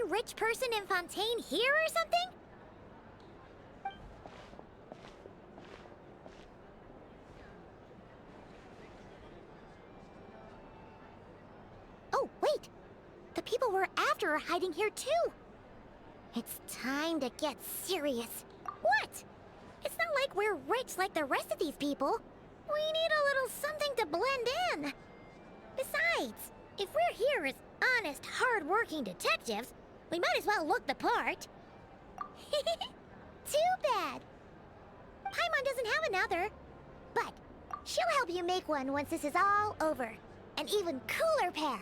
some rich person in Fontaine here or something? Oh, wait! The people we're after are hiding here too! It's time to get serious. What? It's not like we're rich like the rest of these people. We need a little something to blend in. Besides, if we're here as honest, hard-working detectives, we might as well look the part. Too bad. Paimon doesn't have another. But she'll help you make one once this is all over. An even cooler pair.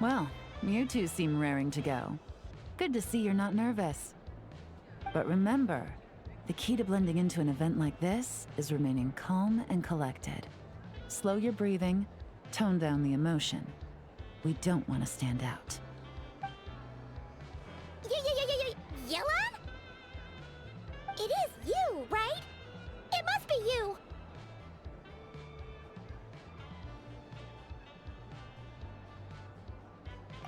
Well, you two seem raring to go. Good to see you're not nervous. But remember, the key to blending into an event like this is remaining calm and collected. Slow your breathing, tone down the emotion. We don't want to stand out. Yelan? It is you, right? It must be you!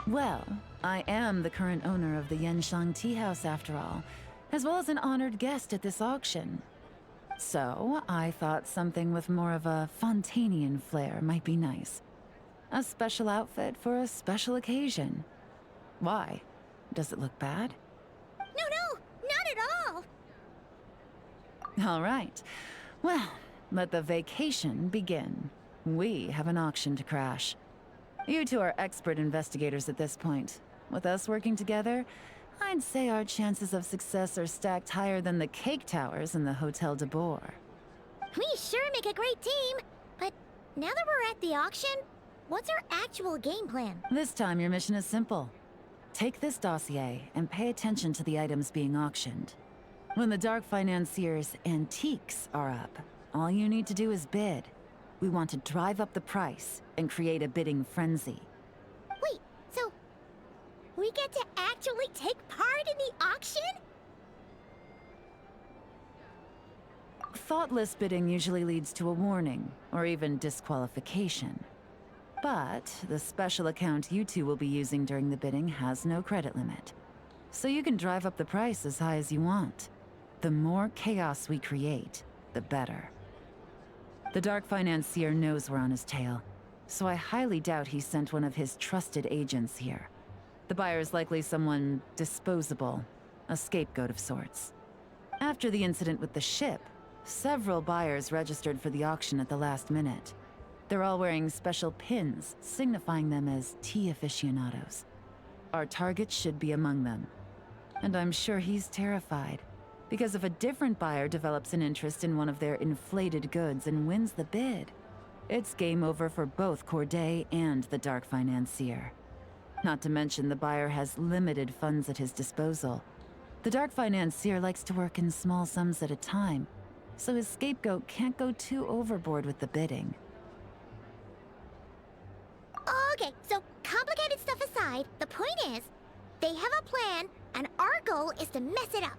Well, I am the current owner of the Genshin tea house after all, as well as an honored guest at this auction. So, I thought something with more of a Fontainian flair might be nice. A special outfit for a special occasion. Why? Does it look bad? No, not at all! All right. Well, let the vacation begin. We have an auction to crash. You two are expert investigators at this point. With us working together, I'd say our chances of success are stacked higher than the cake towers in the Hotel de Boer. We sure make a great team, but now that we're at the auction, what's our actual game plan? This time your mission is simple. Take this dossier and pay attention to the items being auctioned. When the Dark Financier's antiques are up, all you need to do is bid. We want to drive up the price and create a bidding frenzy. Wait, so we get to actually take part in the auction? Thoughtless bidding usually leads to a warning, or even disqualification. But the special account you two will be using during the bidding has no credit limit. So you can drive up the price as high as you want. The more chaos we create, the better. The Dark Financier knows we're on his tail, so I highly doubt he sent one of his trusted agents here. The buyer is likely someone disposable, a scapegoat of sorts. After the incident with the ship, several buyers registered for the auction at the last minute. They're all wearing special pins, signifying them as tea aficionados. Our target should be among them. And I'm sure he's terrified, because if a different buyer develops an interest in one of their inflated goods and wins the bid, it's game over for both Corday and the Dark Financier. Not to mention the buyer has limited funds at his disposal. The Dark Financier likes to work in small sums at a time, so his scapegoat can't go too overboard with the bidding. Okay, so complicated stuff aside, the point is, they have a plan, and our goal is to mess it up.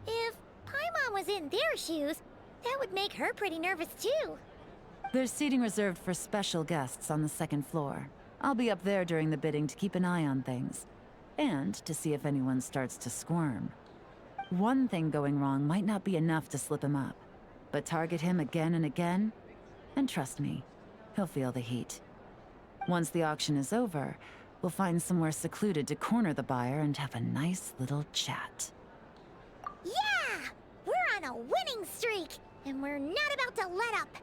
If Paimon was in their shoes, that would make her pretty nervous too. There's seating reserved for special guests on the second floor. I'll be up there during the bidding to keep an eye on things, and to see if anyone starts to squirm. One thing going wrong might not be enough to slip him up, but target him again and again, and trust me, he'll feel the heat. Once the auction is over, we'll find somewhere secluded to corner the buyer and have a nice little chat. Yeah! We're on a winning streak, and we're not about to let up.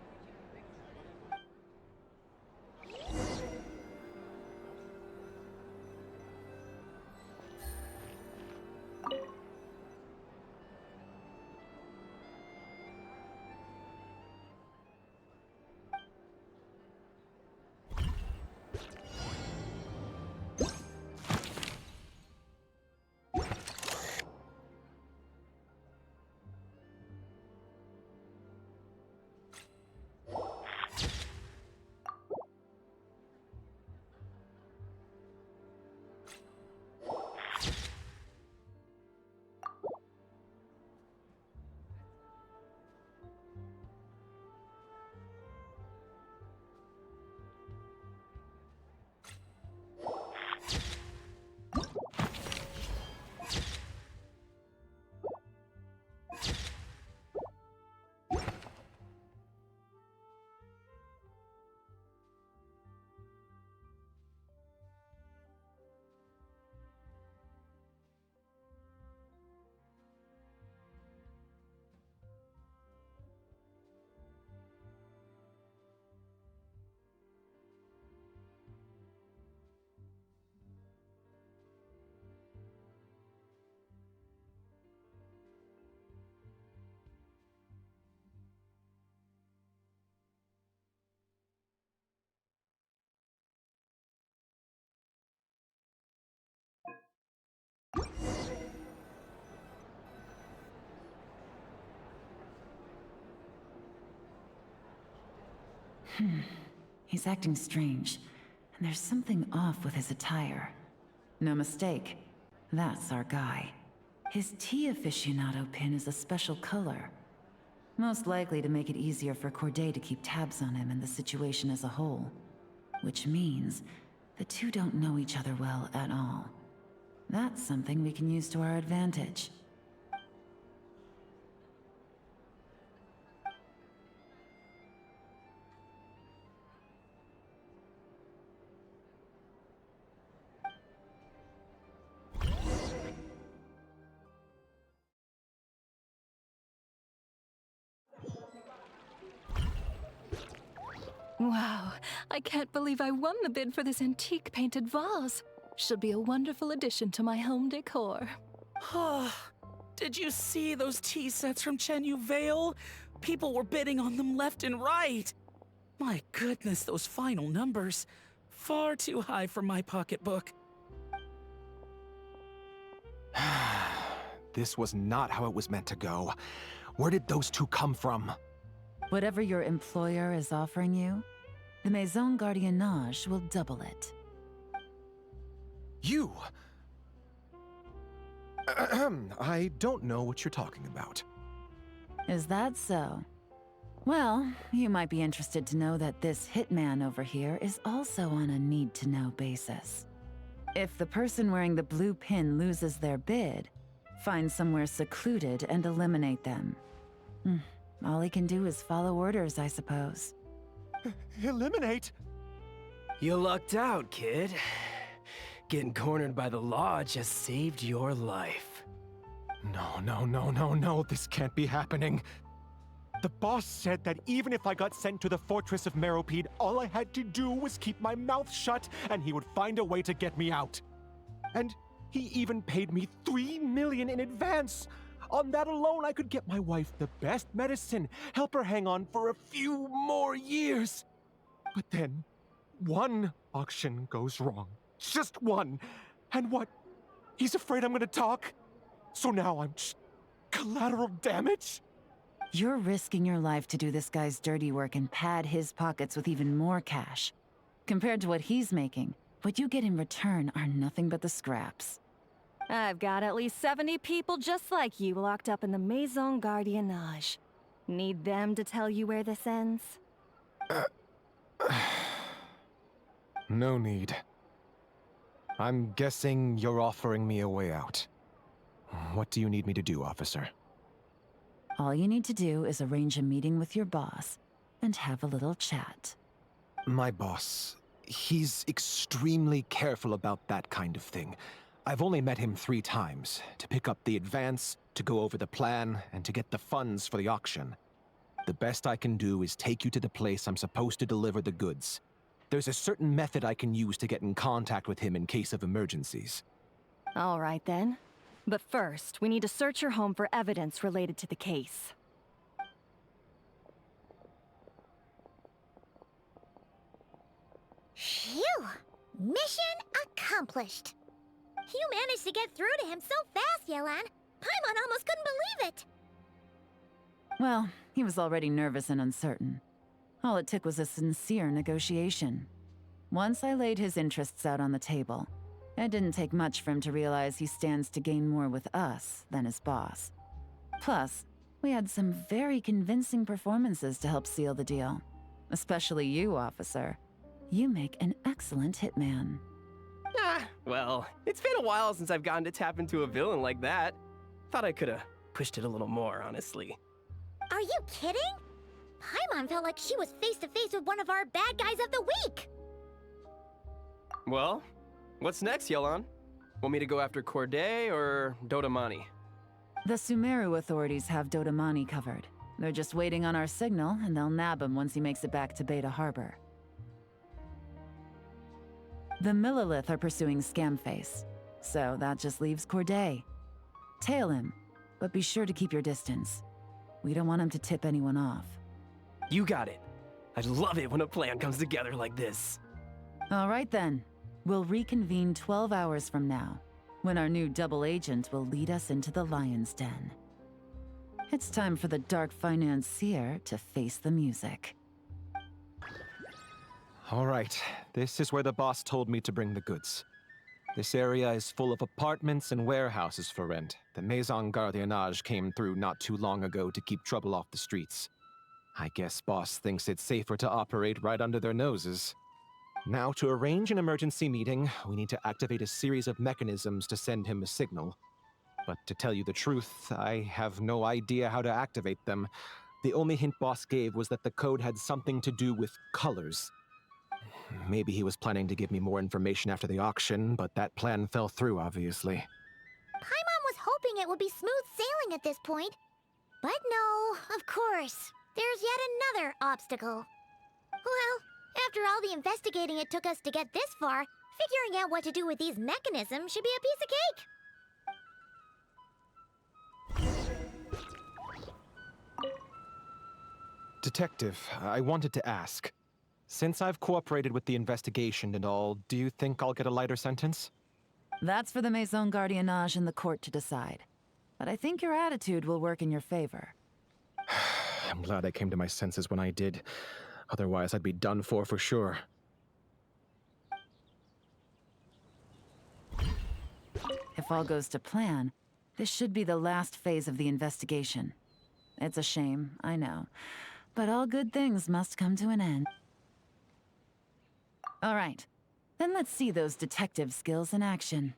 He's acting strange, and there's something off with his attire. No mistake, that's our guy. His tea aficionado pin is a special color. Most likely to make it easier for Corday to keep tabs on him and the situation as a whole. Which means the two don't know each other well at all. That's something we can use to our advantage. Wow, I can't believe I won the bid for this antique painted vase. Should be a wonderful addition to my home decor. Did you see those tea sets from Chenyu Vale? People were bidding on them left and right. My goodness, those final numbers. Far too high for my pocketbook. This was not how it was meant to go. Where did those two come from? Whatever your employer is offering you, the Maison Gardiennage will double it. You! I don't know what you're talking about. Is that so? Well, you might be interested to know that this hitman over here is also on a need-to-know basis. If the person wearing the blue pin loses their bid, find somewhere secluded and eliminate them. All he can do is follow orders, I suppose. Eliminate? You lucked out, kid. Getting cornered by the law just saved your life. No, this can't be happening. The boss said that even if I got sent to the Fortress of Meropide, all I had to do was keep my mouth shut and he would find a way to get me out. And he even paid me 3 million in advance. On that alone, I could get my wife the best medicine, help her hang on for a few more years. But then, one auction goes wrong. Just one. And what? He's afraid I'm gonna talk? So now I'm just collateral damage? You're risking your life to do this guy's dirty work and pad his pockets with even more cash. Compared to what he's making, what you get in return are nothing but the scraps. I've got at least 70 people just like you locked up in the Maison Gardiennage. Need them to tell you where this ends? No need. I'm guessing you're offering me a way out. What do you need me to do, officer? All you need to do is arrange a meeting with your boss and have a little chat. My boss, he's extremely careful about that kind of thing. I've only met him 3 times, to pick up the advance, to go over the plan, and to get the funds for the auction. The best I can do is take you to the place I'm supposed to deliver the goods. There's a certain method I can use to get in contact with him in case of emergencies. All right then. But first, we need to search your home for evidence related to the case. Phew! Mission accomplished. You managed to get through to him so fast, Yelan. Paimon almost couldn't believe it. Well, he was already nervous and uncertain. All it took was a sincere negotiation. Once I laid his interests out on the table, it didn't take much for him to realize he stands to gain more with us than his boss. Plus, we had some very convincing performances to help seal the deal. Especially you, officer. You make an excellent hitman. Well, it's been a while since I've gotten to tap into a villain like that. Thought I could've pushed it a little more, honestly. Are you kidding? Paimon felt like she was face to face with one of our bad guys of the week. Well, what's next, Yelan? Want me to go after Corday or Dodamani? The Sumeru authorities have Dodamani covered. They're just waiting on our signal, and they'll nab him once he makes it back to Beta Harbor. The Millilith are pursuing Scamface, so that just leaves Corday. Tail him, but be sure to keep your distance. We don't want him to tip anyone off. You got it. I love it when a plan comes together like this. All right then. We'll reconvene 12 hours from now, when our new double agent will lead us into the Lion's Den. It's time for the Dark Financier to face the music. All right, this is where the boss told me to bring the goods. This area is full of apartments and warehouses for rent. The Maison Gardiennage came through not too long ago to keep trouble off the streets. I guess boss thinks it's safer to operate right under their noses. Now, to arrange an emergency meeting, we need to activate a series of mechanisms to send him a signal. But to tell you the truth, I have no idea how to activate them. The only hint boss gave was that the code had something to do with colors. Maybe he was planning to give me more information after the auction, but that plan fell through, obviously. Paimon was hoping it would be smooth sailing at this point. But no, of course. There's yet another obstacle. Well, after all the investigating it took us to get this far, figuring out what to do with these mechanisms should be a piece of cake. Detective, I wanted to ask. Since I've cooperated with the investigation and all, do you think I'll get a lighter sentence? That's for the Maison Gardiennage and the court to decide. But I think your attitude will work in your favor. I'm glad I came to my senses when I did. Otherwise, I'd be done for sure. If all goes to plan, this should be the last phase of the investigation. It's a shame, I know. But all good things must come to an end. All right. Then let's see those detective skills in action.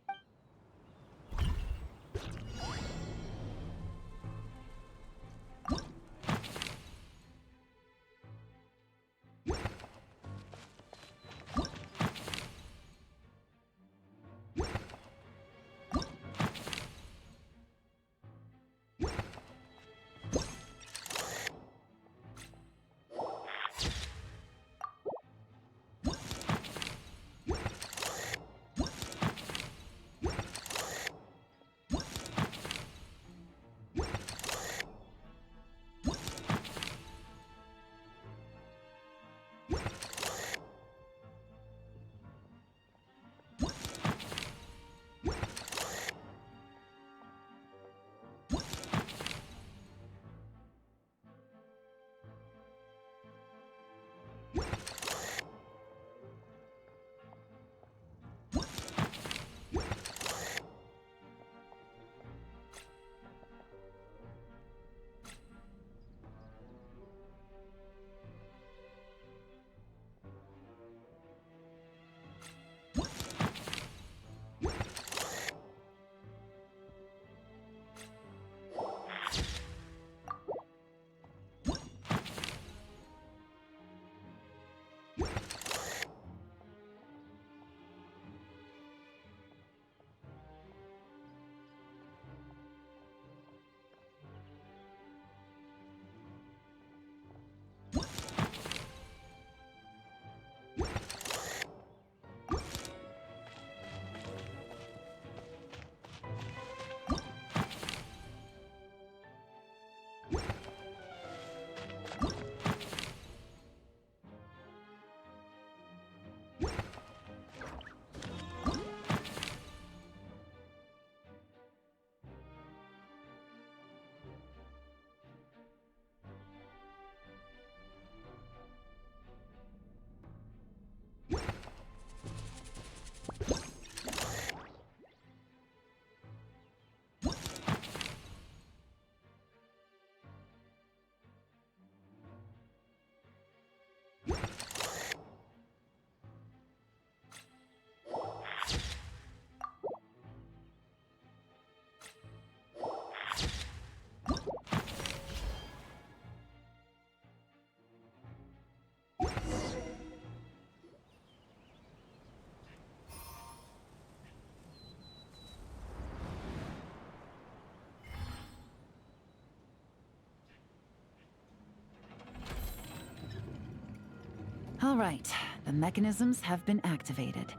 All right, the mechanisms have been activated.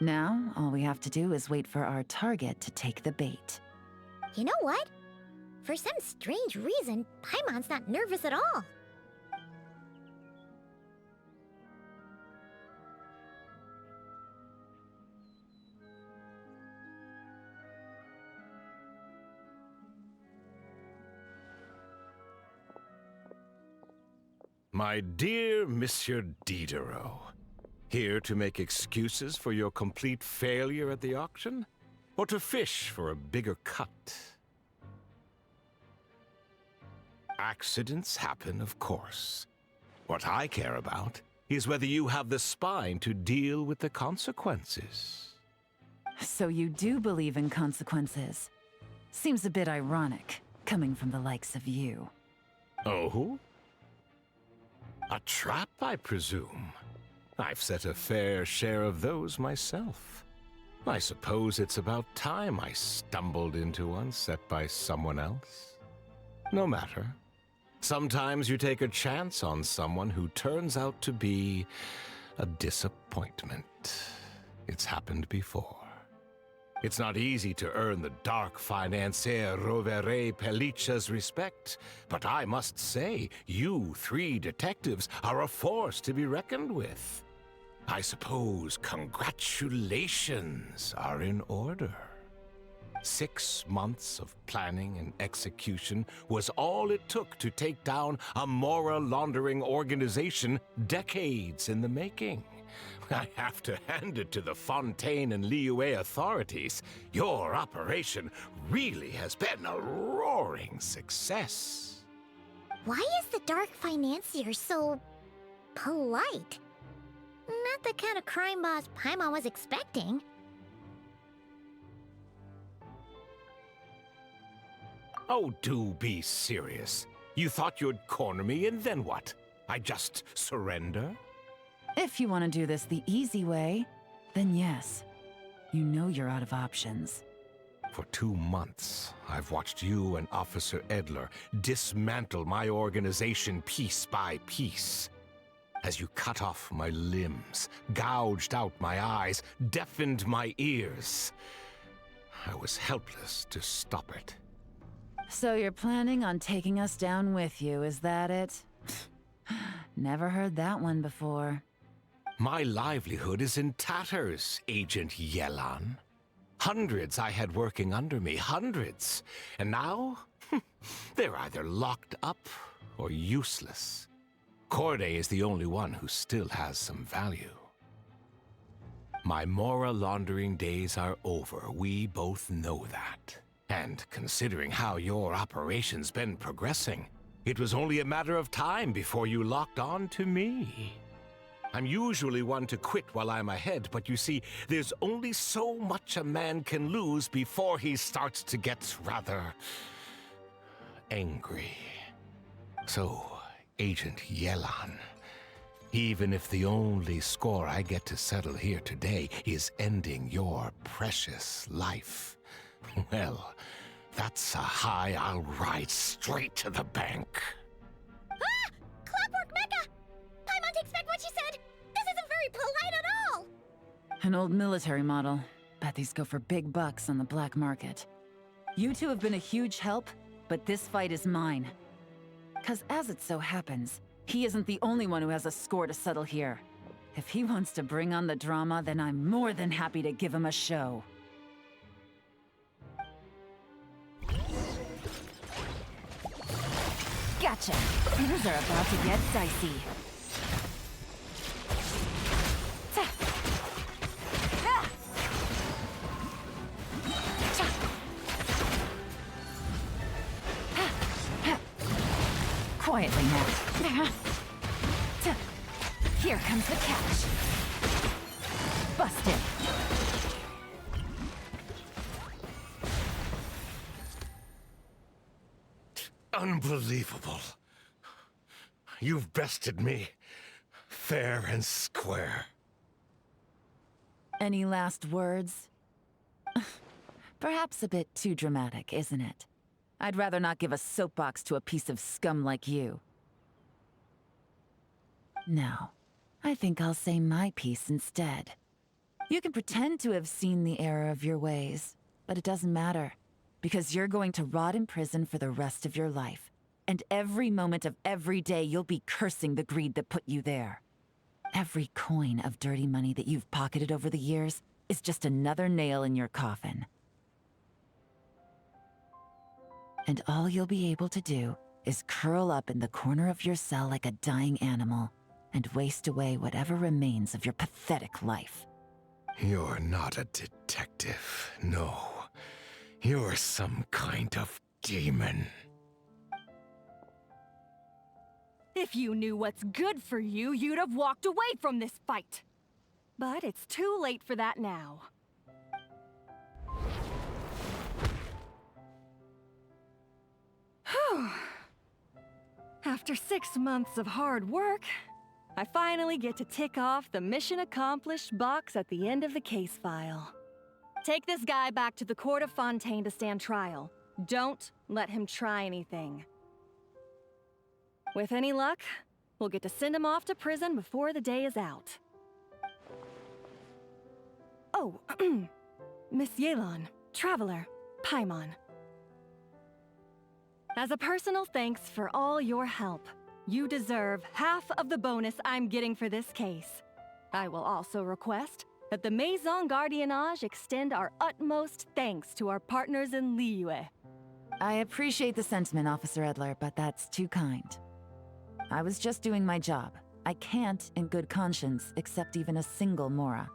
Now, all we have to do is wait for our target to take the bait. You know what? For some strange reason, Paimon's not nervous at all. My dear Monsieur Diderot, Here to make excuses for your complete failure at the auction? Or to fish for a bigger cut? Accidents happen, of course. What I care about is whether you have the spine to deal with the consequences. So you do believe in consequences. Seems a bit ironic, coming from the likes of you. Oh? A trap, I presume. I've set a fair share of those myself. I suppose it's about time I stumbled into one set by someone else. No matter. Sometimes you take a chance on someone who turns out to be a disappointment. It's happened before. It's not easy to earn the dark financier Rovere Pelliccia's respect, but I must say, you three detectives are a force to be reckoned with. I suppose congratulations are in order. 6 months of planning and execution was all it took to take down a moral laundering organization decades in the making. I have to hand it to the Fontaine and Liyue authorities. Your operation really has been a roaring success. Why is the Dark Financier so polite? Not the kind of crime boss Paimon was expecting. Oh, do be serious. You thought you'd corner me, and then what? I just surrender? If you want to do this the easy way, then yes. You know you're out of options. For 2 months, I've watched you and Officer Edler dismantle my organization piece by piece. As you cut off my limbs, gouged out my eyes, deafened my ears. I was helpless to stop it. So you're planning on taking us down with you, is that it? Never heard that one before. My livelihood is in tatters, Agent Yelan. Hundreds I had working under me, hundreds. And now, they're either locked up or useless. Corday is the only one who still has some value. My moral laundering days are over, we both know that. And considering how your operation's been progressing, it was only a matter of time before you locked on to me. I'm usually one to quit while I'm ahead, but you see, there's only so much a man can lose before he starts to get rather angry. So, Agent Yelan, even if the only score I get to settle here today is ending your precious life, well, that's a high I'll ride straight to the bank. Ah! Clockwork Mecha! Paimon takes back what she said! This isn't very polite at all! An old military model. Bet these go for big bucks on the black market. You two have been a huge help, but this fight is mine. 'Cause as it so happens, he isn't the only one who has a score to settle here. If he wants to bring on the drama, then I'm more than happy to give him a show. Gotcha! Things are about to get dicey. Quietly now. Here comes the catch. Busted. Unbelievable. You've bested me, fair and square. Any last words? Perhaps a bit too dramatic, isn't it? I'd rather not give a soapbox to a piece of scum like you. No, I think I'll say my piece instead. You can pretend to have seen the error of your ways, but it doesn't matter, because you're going to rot in prison for the rest of your life. And every moment of every day you'll be cursing the greed that put you there. Every coin of dirty money that you've pocketed over the years is just another nail in your coffin. And all you'll be able to do is curl up in the corner of your cell like a dying animal and waste away whatever remains of your pathetic life. You're not a detective, no. You're some kind of demon. If you knew what's good for you, you'd have walked away from this fight. But it's too late for that now. Whew. After 6 months of hard work, I finally get to tick off the mission accomplished box at the end of the case file. Take this guy back to the court of Fontaine to stand trial. Don't let him try anything. With any luck, we'll get to send him off to prison before the day is out. Oh, Miss Yelan, Traveler, Paimon. As a personal thanks for all your help, you deserve half of the bonus I'm getting for this case. I will also request that the Maison Gardiennage extend our utmost thanks to our partners in Liyue. I appreciate the sentiment, Officer Edler, but that's too kind. I was just doing my job. I can't, in good conscience, accept even a single Mora.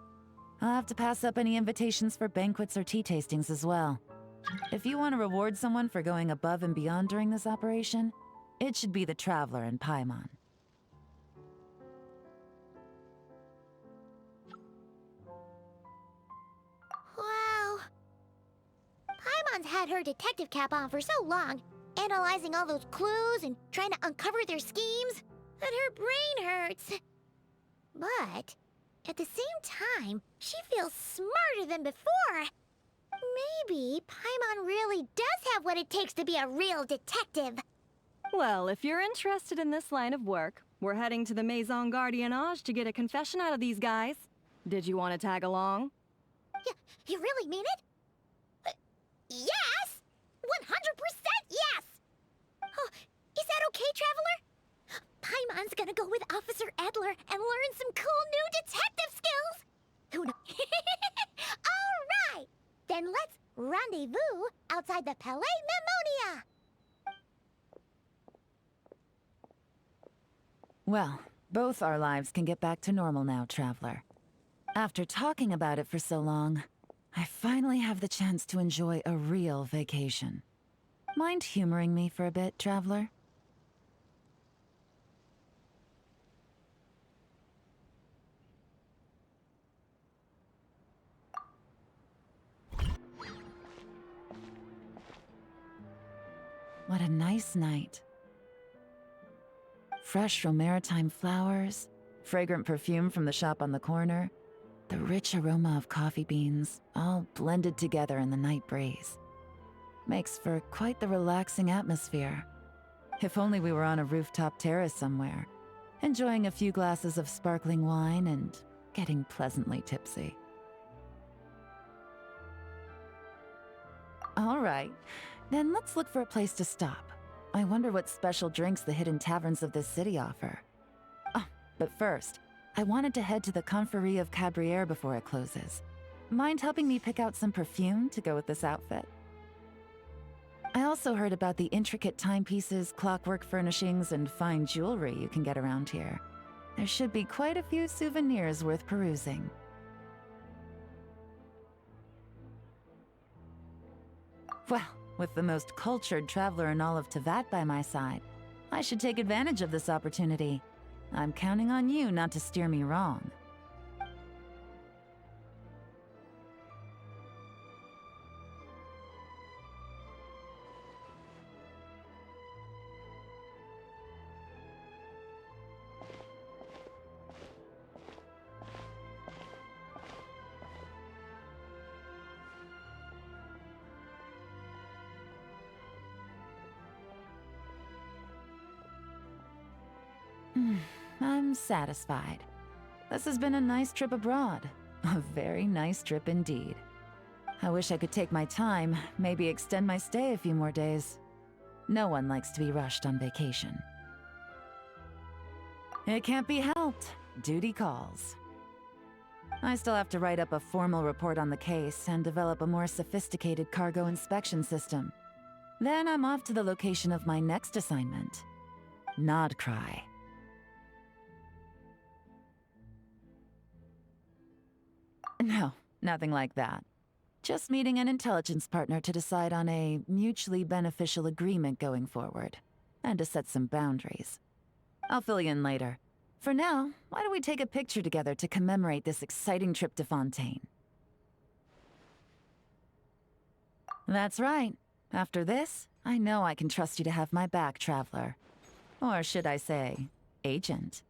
I'll have to pass up any invitations for banquets or tea tastings as well. If you want to reward someone for going above and beyond during this operation, it should be the Traveler and Paimon. Wow. Paimon's had her detective cap on for so long, analyzing all those clues and trying to uncover their schemes, that her brain hurts. But at the same time, she feels smarter than before. Maybe Paimon really does have what it takes to be a real detective. Well, if you're interested in this line of work, we're heading to the Maison Gardiennage to get a confession out of these guys. Did you want to tag along? You really mean it? Yes! 100% yes! Oh, is that okay, Traveler? Paimon's gonna go with Officer Edler and learn some cool new detective skills! Who knows? Alright! Then let's rendezvous outside the Palais Mnemonia! Well, both our lives can get back to normal now, Traveler. After talking about it for so long, I finally have the chance to enjoy a real vacation. Mind humoring me for a bit, Traveler? What a nice night. Fresh maritime flowers, fragrant perfume from the shop on the corner, the rich aroma of coffee beans, all blended together in the night breeze. Makes for quite the relaxing atmosphere. If only we were on a rooftop terrace somewhere, enjoying a few glasses of sparkling wine and getting pleasantly tipsy. All right, then let's look for a place to stop. I wonder what special drinks the hidden taverns of this city offer. Oh, but first, I wanted to head to the Confrérie of Cabriere before it closes. Mind helping me pick out some perfume to go with this outfit? I also heard about the intricate timepieces, clockwork furnishings, and fine jewelry you can get around here. There should be quite a few souvenirs worth perusing. Well, with the most cultured traveler in all of Tevat by my side, I should take advantage of this opportunity. I'm counting on you not to steer me wrong. I'm satisfied. This has been a nice trip abroad. A very nice trip indeed. I wish I could take my time, maybe extend my stay a few more days. No one likes to be rushed on vacation. It can't be helped. Duty calls. I still have to write up a formal report on the case and develop a more sophisticated cargo inspection system. Then I'm off to the location of my next assignment. Nodcry. No, nothing like that. Just meeting an intelligence partner to decide on a mutually beneficial agreement going forward, and to set some boundaries. I'll fill you in later. For now, why don't we take a picture together to commemorate this exciting trip to Fontaine? That's right. After this, I know I can trust you to have my back, Traveler. Or should I say, Agent.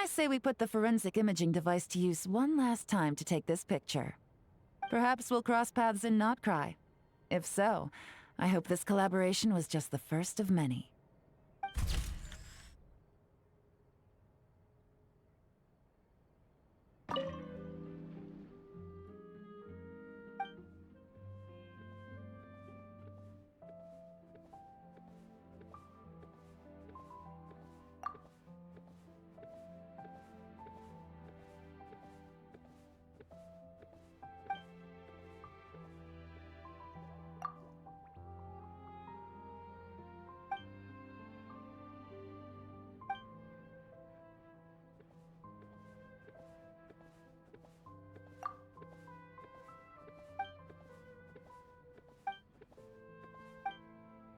I say we put the forensic imaging device to use one last time to take this picture. Perhaps we'll cross paths in Not Cry. If so, I hope this collaboration was just the first of many.